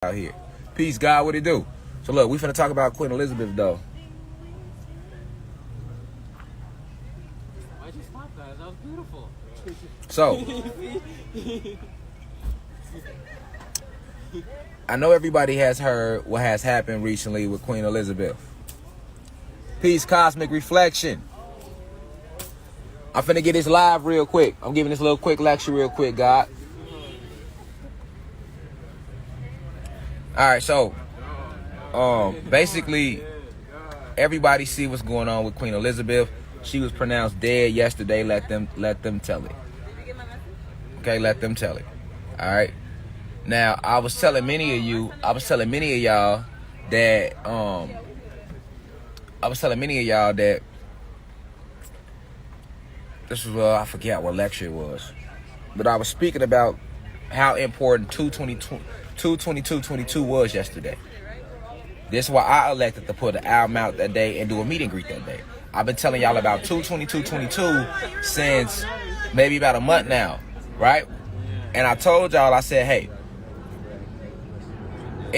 out here. Peace, God, what it do? So look, we finna talk about Queen Elizabeth though. Why'd you stop, guys? That was beautiful. So I know everybody has heard what has happened recently with Queen Elizabeth. Peace, Cosmic Reflection. I'm finna get this live real quick. I'm giving this little quick lecture real quick, God. Alright, so basically everybody see what's going on with Queen Elizabeth. She was pronounced dead yesterday. Let them tell it. Okay, let them tell it. Alright. Now I was telling many of y'all that this was I forget what lecture it was. But I was speaking about how important 2/22/22 was yesterday. This is why I elected to put an album out that day and do a meet and greet that day. I've been telling y'all about 2/22/22 since maybe about a month now, right? And I told y'all, I said, hey,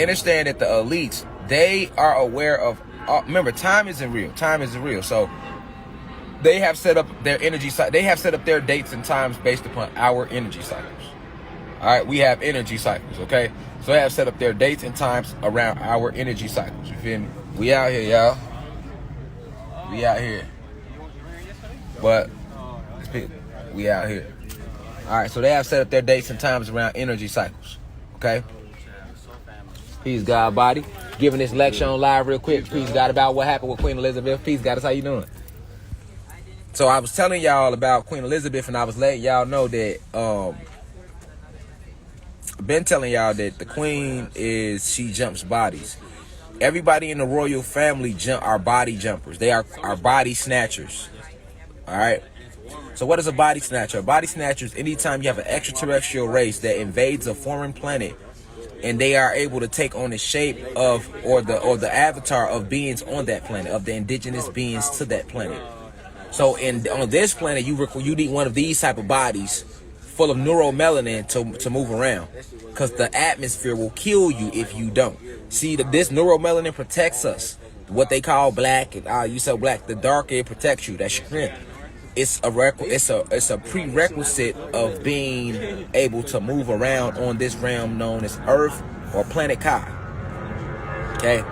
understand that the elites, they are aware of, remember, time isn't real. Time isn't real. So they have set up their energy, they have set up their dates and times based upon our energy cycles. All right, we have energy cycles, okay? So they have set up their dates and times around our energy cycles. You feel me? We out here, y'all. We out here. But we out here. All right, so they have set up their dates and times around energy cycles, okay? Peace, God body. Giving this lecture on live real quick. Peace, God, about what happened with Queen Elizabeth. Peace, God, how you doing? So I was telling y'all about Queen Elizabeth, and I was letting y'all know that been telling y'all that the queen she jumps bodies. Everybody in the royal family are body jumpers. They are body snatchers. All right. So what is a body snatcher? A body snatcher is anytime you have an extraterrestrial race that invades a foreign planet and they are able to take on the shape of or the avatar of beings on that planet, of the indigenous beings to that planet. So on this planet, you need one of these type of bodies full of neuromelanin to move around, because the atmosphere will kill you if you don't. See, this neuromelanin protects us. What they call black, and you so black, the darker it protects you. That's strength. It's a prerequisite of being able to move around on this realm known as Earth or Planet Kai. Okay.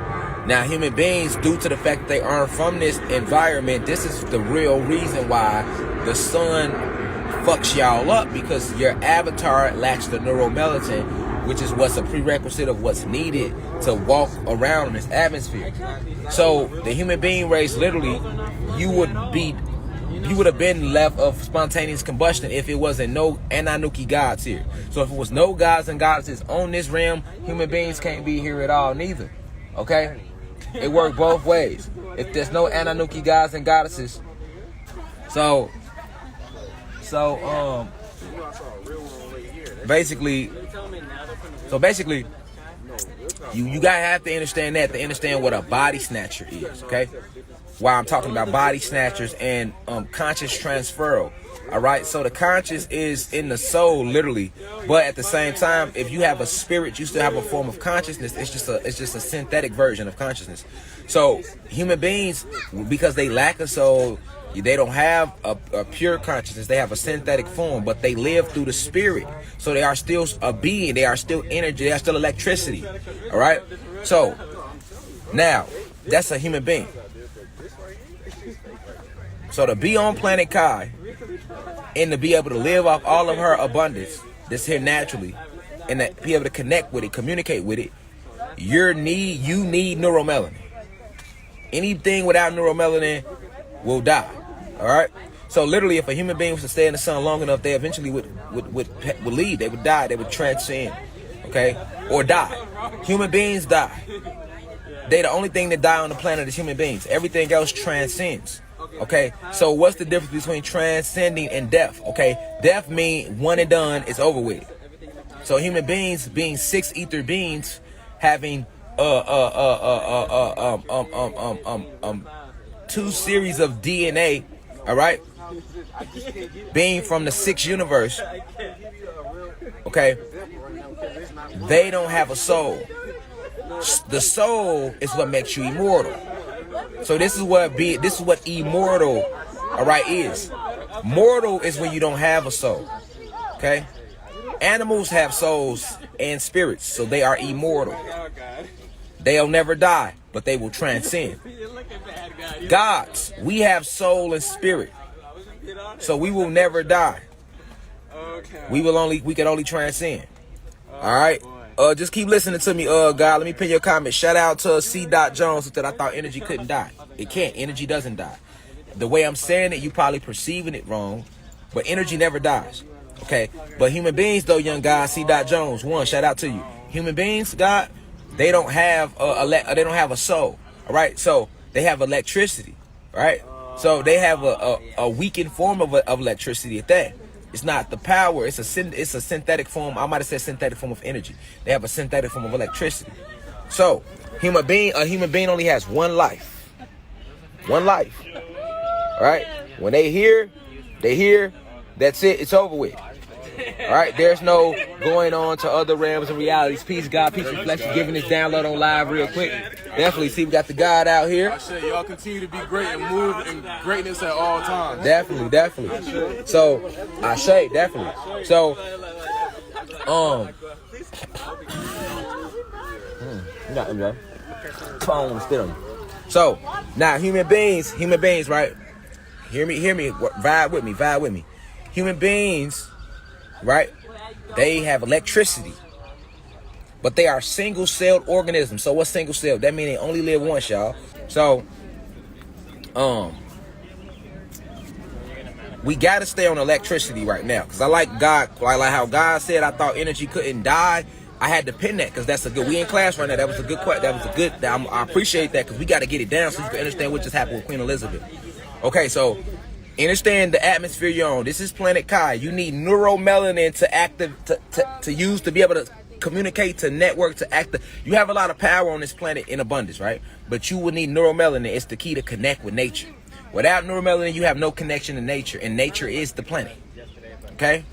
Now, human beings, due to the fact that they aren't from this environment, this is the real reason why the sun fucks y'all up, because your avatar lacks the neuromelanin, which is what's a prerequisite of what's needed to walk around in this atmosphere. So the human being race, literally, you would have been left of spontaneous combustion if it wasn't no Anunnaki gods here. So if it was no gods and goddesses on this realm, human beings can't be here at all neither. Okay? It worked both ways. If there's no Anunnaki gods and goddesses, so basically, you gotta have to understand that to understand what a body snatcher is, okay? Why I'm talking about body snatchers and conscious transferal. All right, so the conscious is in the soul, literally, but at the same time, if you have a spirit, you still have a form of consciousness. It's just a synthetic version of consciousness. So human beings, because they lack a soul, they don't have a pure consciousness. They have a synthetic form, but they live through the spirit. So they are still a being. They are still energy. They are still electricity. All right. So now that's a human being. So to be on planet Kai and to be able to live off all of her abundance that's here naturally and to be able to connect with it, communicate with it, you need neuromelanin. Anything without neuromelanin will die. All right. So literally, if a human being was to stay in the sun long enough, they eventually would leave. They would die. They would transcend. Okay, or die. Human beings die. They the only thing that die on the planet is human beings. Everything else transcends. Okay, so what's the difference between transcending and death? Okay, death means one and done, it's over with. So human beings being six ether beings, having two series of DNA, all right, being from the sixth universe, okay, they don't have a soul. The soul is what makes you immortal. So this is what immortal, all right, is. Mortal is when you don't have a soul. Okay? Animals have souls and spirits, so they are immortal. They'll never die, but they will transcend. Gods, we have soul and spirit, so we will never die. We can only transcend. All right. Just keep listening to me, God. Let me pin your comment. Shout out to C. Jones who said I thought energy couldn't die. It can't. Energy doesn't die. The way I'm saying it, you probably perceiving it wrong, but energy never dies. Okay. But human beings, though, young guy, C. Jones, one, shout out to you. Human beings, God, they don't have a soul. All right. So they have electricity. Right. So they have a weakened form of electricity at that. It's not the power. It's a synthetic form. I might have said synthetic form of energy. They have a synthetic form of electricity. So, a human being only has one life. One life. All right. When they hear. That's it. It's over with. All right. There's no going on to other realms and realities. Peace, God. Peace, reflection. Giving this download on live real quick. Definitely. See, we got the God out here. I said y'all continue to be great and move in greatness at all times. Definitely. So, I say definitely. So, nothing, bro. Come on, spit on you. So, now human beings, right? Hear me. Vibe with me. Human beings, right? They have electricity. But they are single-celled organisms. So what's single-celled? That means they only live once, y'all. So, we gotta stay on electricity right now. Cause I like God, like how God said I thought energy couldn't die. I had to pin that because that's a good. We in class right now. That was a good question. I appreciate that because we got to get it down so you can understand what just happened with Queen Elizabeth. Okay, so understand the atmosphere you're on. This is planet Kai. You need neuromelanin to use to be able to communicate, to network, to act. You have a lot of power on this planet in abundance, right? But you will need neuromelanin. It's the key to connect with nature. Without neuromelanin, you have no connection to nature, and nature is the planet. Okay?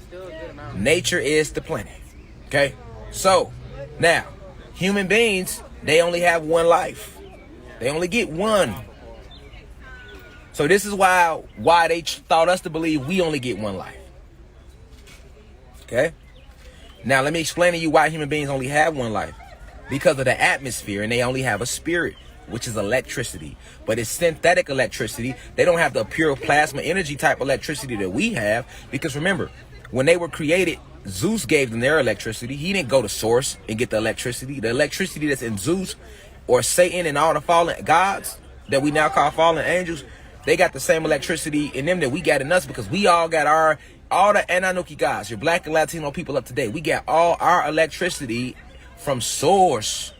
Nature is the planet. Okay? So, now, human beings, they only have one life. They only get one. So this is why they thought us to believe we only get one life. Okay? Now, let me explain to you why human beings only have one life. Because of the atmosphere, and they only have a spirit, which is electricity. But it's synthetic electricity. They don't have the pure plasma energy type electricity that we have. Because remember, when they were created, Zeus gave them their electricity. He didn't go to source and get the electricity. The electricity that's in Zeus or Satan and all the fallen gods that we now call fallen angels, they got the same electricity in them that we got in us, because we all got all the Anunnaki gods, your black and Latino people up to date. We got all our electricity from source.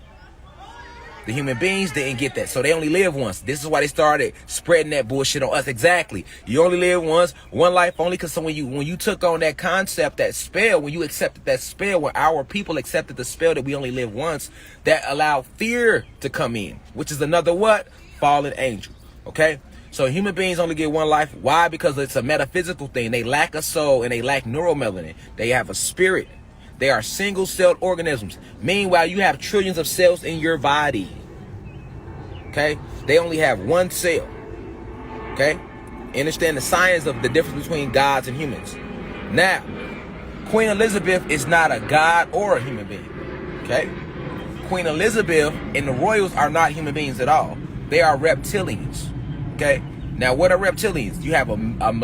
The human beings didn't get that, so they only live once. This is why they started spreading that bullshit on us. Exactly. You only live once, one life only. Because when you took on that concept, that spell, when you accepted that spell, when our people accepted the spell that we only live once, that allowed fear to come in, which is another what? Fallen angel. Okay? So human beings only get one life. Why? Because it's a metaphysical thing. They lack a soul and they lack neuromelanin. They have a spirit. They are single-celled organisms. Meanwhile, you have trillions of cells in your body. Okay? They only have one cell. Okay? Understand the science of the difference between gods and humans. Now, Queen Elizabeth is not a god or a human being. Okay? Queen Elizabeth and the royals are not human beings at all. They are reptilians. Okay? Now, what are reptilians? You have a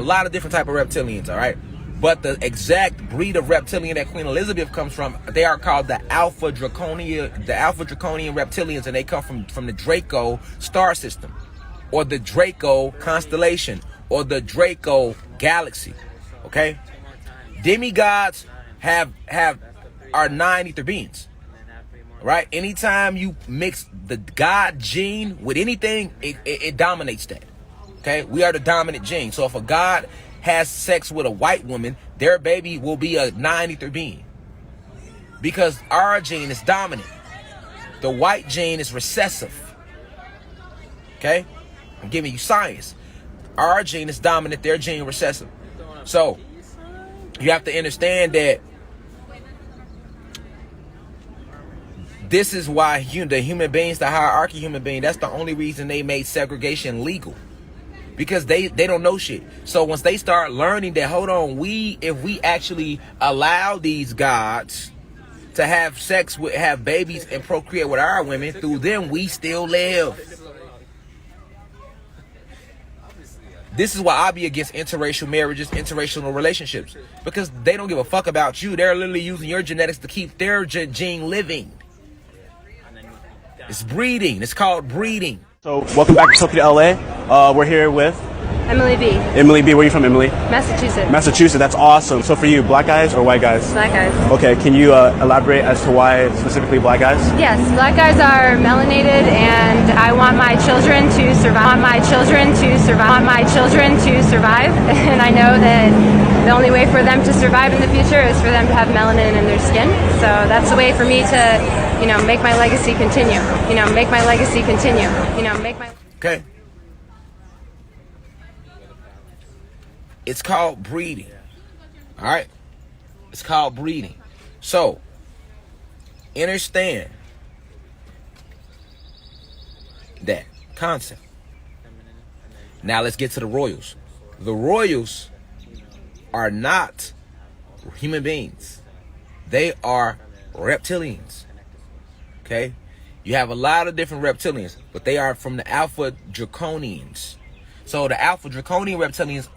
lot of different type of reptilians, all right? But the exact breed of reptilian that Queen Elizabeth comes from, they are called the Alpha Draconian reptilians, and they come from the Draco star system, or the Draco constellation, or the Draco galaxy. Okay? Demigods are 9 ether beings. Right? Anytime you mix the God gene with anything, it dominates that. Okay? We are the dominant gene. So if a God has sex with a white woman, their baby will be a 9 ether being. Because our gene is dominant. The white gene is recessive. Okay? I'm giving you science. Our gene is dominant, their gene recessive. So, you have to understand that This is why the human beings, the hierarchy human being, that's the only reason they made segregation legal. Because they don't know shit. So once they start learning that, hold on, if we actually allow these gods to have sex with, have babies and procreate with our women, through them we still live. This is why I be against interracial marriages, interracial relationships, because they don't give a fuck about you. They're literally using your genetics to keep their gene living. It's breeding. It's called breeding. So welcome back to Tokyo, LA. We're here with Emily B. Emily B. Where are you from, Emily? Massachusetts. Massachusetts. That's awesome. So for you, black guys or white guys? Black guys. Okay. Can you elaborate as to why specifically black guys? Yes, black guys are melanated, and I want my children to survive. And I know that the only way for them to survive in the future is for them to have melanin in their skin. So that's the way for me to, make my legacy continue. Okay. It's called breeding. All right? It's called breeding. So, understand that concept. Now let's get to the royals. The royals are not human beings. They are reptilians. Okay? You have a lot of different reptilians, but they are from the Alpha Draconians. So the Alpha Draconian reptilians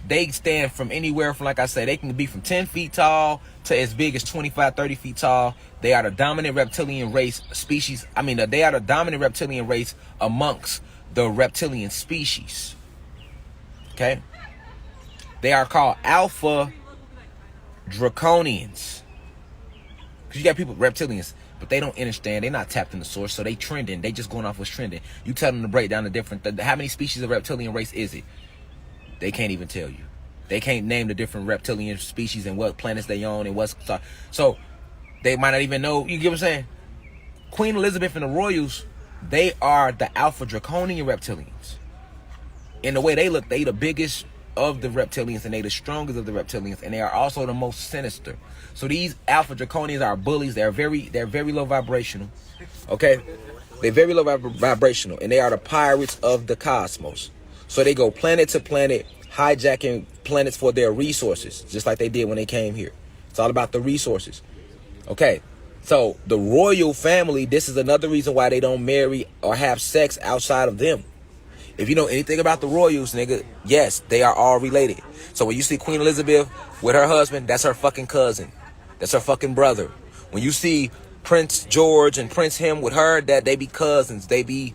they stand from anywhere from, like I said, they can be from 10 feet tall to as big as 25, 30 feet tall. They are the dominant reptilian race species. They are the dominant reptilian race amongst the reptilian species. Okay? They are called Alpha Draconians. Because you got people, reptilians, but they don't understand. They're not tapped in the source, so they trending. They just going off what's trending. You tell them to break down the different, how many species of reptilian race is it? They can't even tell you. They can't name the different reptilian species and what planets they own and what's... So, they might not even know. You get what I'm saying? Queen Elizabeth and the royals, they are the Alpha Draconian reptilians. In the way they look, they the biggest of the reptilians, and they the strongest of the reptilians, and they are also the most sinister. So these Alpha Draconians are bullies. They're very low vibrational. Okay? They're very low vibrational, and they are the pirates of the cosmos. So they go planet to planet, hijacking planets for their resources, just like they did when they came here. It's all about the resources. Okay, so the royal family, this is another reason why they don't marry or have sex outside of them. If you know anything about the royals, nigga, yes, they are all related. So when you see Queen Elizabeth with her husband, that's her fucking cousin. That's her fucking brother. When you see Prince George and Prince him with her, that they be cousins, they be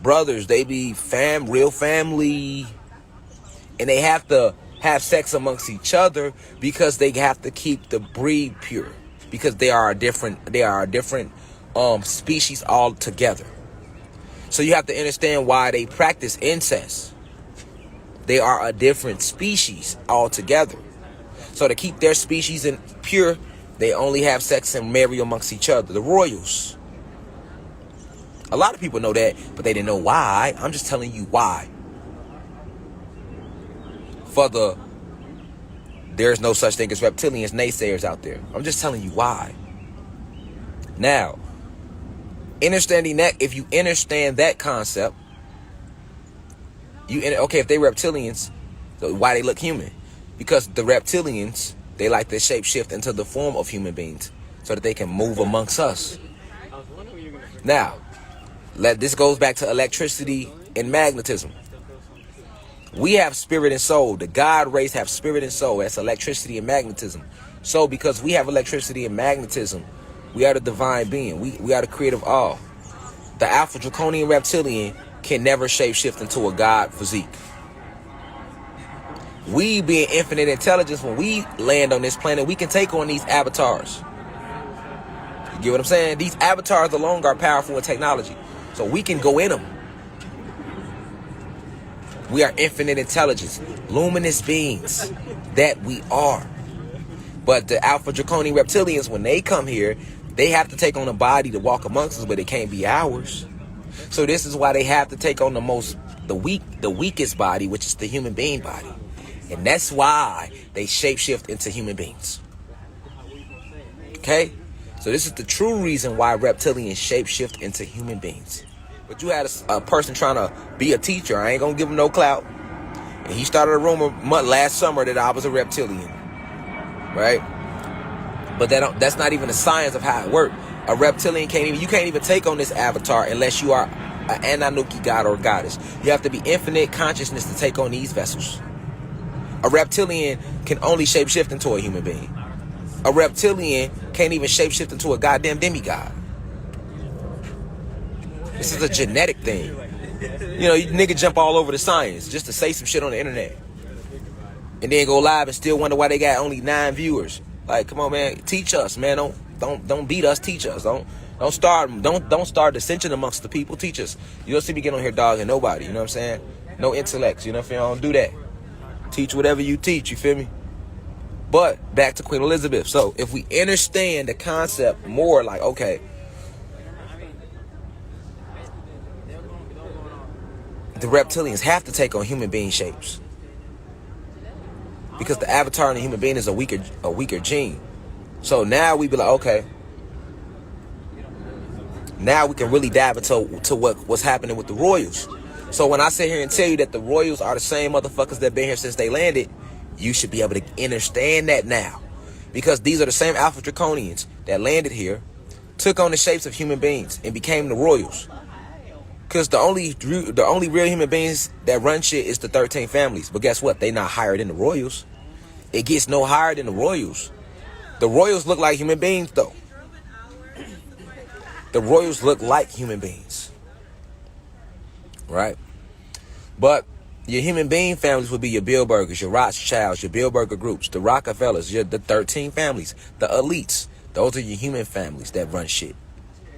brothers, they be real family, and they have to have sex amongst each other because they have to keep the breed pure, because they are a different species altogether. So you have to understand why they practice incest. They are a different species altogether. So to keep their species pure, they only have sex and marry amongst each other. The royals. A lot of people know that, but they didn't know why. I'm just telling you why. There's no such thing as reptilians, naysayers out there. I'm just telling you why. Now, understanding that, if you understand that concept, if they reptilians, so why they look human? Because the reptilians, they like to shapeshift into the form of human beings so that they can move amongst us. Now, this goes back to electricity and magnetism. We have spirit and soul. The God race have spirit and soul. That's electricity and magnetism. So because we have electricity and magnetism, we are the divine being. We are the creative all. The Alpha Draconian reptilian can never shapeshift into a God physique. We being infinite intelligence, when we land on this planet, we can take on these avatars. You get what I'm saying? These avatars alone are powerful in technology. So we can go in them. We are infinite intelligence, luminous beings that we are. But the Alpha Draconian reptilians, when they come here, they have to take on a body to walk amongst us, but it can't be ours. So this is why they have to take on the weakest body, which is the human being body. And that's why they shapeshift into human beings. Okay? So this is the true reason why reptilians shapeshift into human beings. But you had a person trying to be a teacher. I ain't gonna give him no clout. And he started a rumor last summer that I was a reptilian, right? But that's not even the science of how it works. A reptilian you can't even take on this avatar unless you are an Anunnaki god or goddess. You have to be infinite consciousness to take on these vessels. A reptilian can only shapeshift into a human being. A reptilian can't even shapeshift into a goddamn demigod. This is a genetic thing. You know, you nigga jump all over the science just to say some shit on the internet. And then go live and still wonder why they got only 9 viewers. Like, come on, man, teach us, man. Don't beat us, teach us. Don't start dissension amongst the people. Teach us. You don't see me get on here dogging nobody, you know what I'm saying? No intellects, you know what I'm saying? I don't do that. Teach whatever you teach, you feel me? But back to Queen Elizabeth. So if we understand the concept more, like, okay, the reptilians have to take on human being shapes. Because the avatar in a human being is a weaker gene. So now we be like, okay, now we can really dive into what's happening with the royals. So when I sit here and tell you that the royals are the same motherfuckers that been here since they landed, you should be able to understand that now. Because these are the same Alpha Draconians that landed here, took on the shapes of human beings, and became the royals. Because the only real human beings that run shit is the 13 families. But guess what? They not higher than the royals. It gets no higher than the royals. The royals look like human beings, though. The royals look like human beings. Right? But your human being families would be your Bilderbergers, your Rothschilds, your Bilderberger groups, the Rockefellers, the 13 families, the elites. Those are your human families that run shit.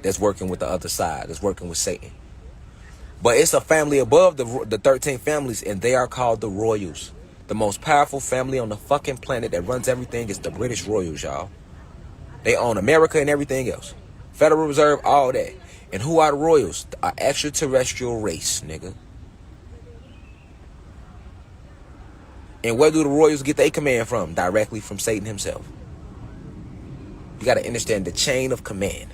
That's working with the other side. That's working with Satan. But it's a family above the 13 families, and they are called the royals. The most powerful family on the fucking planet that runs everything is the British royals, y'all. They own America and everything else. Federal Reserve, all that. And who are the royals? An extraterrestrial race, nigga. And where do the royals get their command from? Directly from Satan himself. You got to understand the chain of command.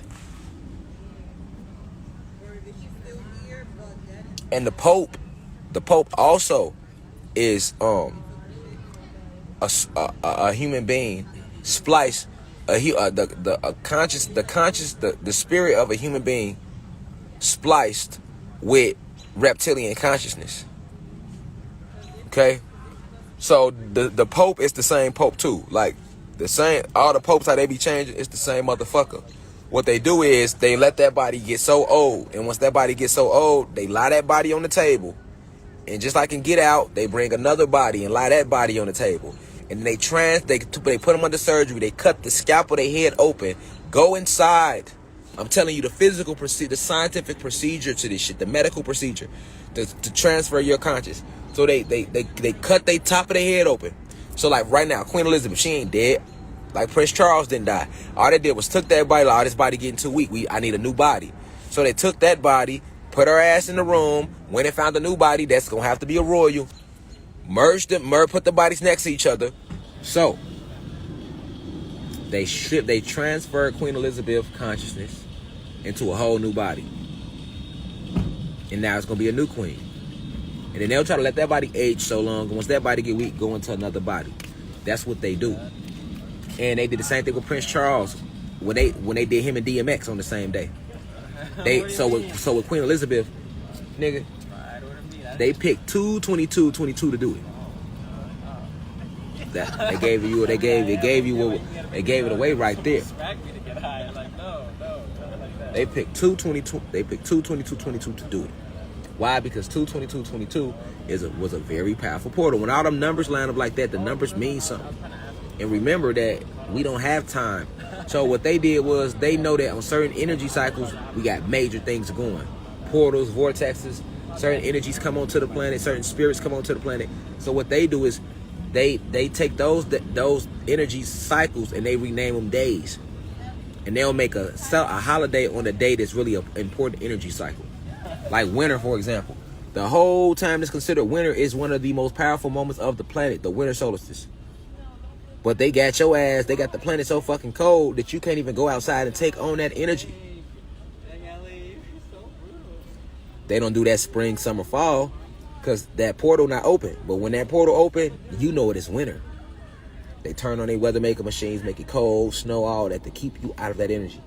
And the Pope also is a human being spliced, the spirit of a human being spliced with reptilian consciousness. Okay, so the Pope is the same Pope too. Like the same, all the popes how they be changing, it's the same motherfucker. What they do is they let that body get so old, and once that body gets so old, they lie that body on the table, and just like in Get Out, they bring another body and lie that body on the table, and they put them under surgery. They cut the scalp of their head open, go inside. I'm telling you, the physical procedure, the scientific procedure to this shit, the medical procedure to transfer your conscious. So they cut the top of their head open. So like right now, Queen Elizabeth, she ain't dead. Like Prince Charles didn't die. All they did was took that body, like, oh, this body getting too weak. I need a new body. So they took that body, put her ass in the room, went and found a new body that's gonna have to be a royal. Merged them, put the bodies next to each other. So they transferred Queen Elizabeth consciousness into a whole new body. And now it's gonna be a new queen. And then they'll try to let that body age so long, and once that body get weak, go into another body. That's what they do. And they did the same thing with Prince Charles when they did him and DMX on the same day. So with Queen Elizabeth, nigga, they picked 2/22/22 to do it. They gave it away right there. They picked 2/22. They picked 2/22/22 to do it. Why? Because 2/22/22 was a very powerful portal. When all them numbers line up like that, the numbers mean something. And remember that we don't have time. So what they did was they know that on certain energy cycles, we got major things going. Portals, vortexes, certain energies come onto the planet, certain spirits come onto the planet. So what they do is they take those energy cycles and they rename them days. And they'll make a holiday on a day that's really an important energy cycle. Like winter, for example. The whole time that's considered winter is one of the most powerful moments of the planet, the winter solstice. But they got your ass. They got the planet so fucking cold that you can't even go outside and take on that energy. They don't do that spring, summer, fall because that portal not open. But when that portal open, you know it is winter. They turn on their weather maker machines, make it cold, snow, all that to keep you out of that energy.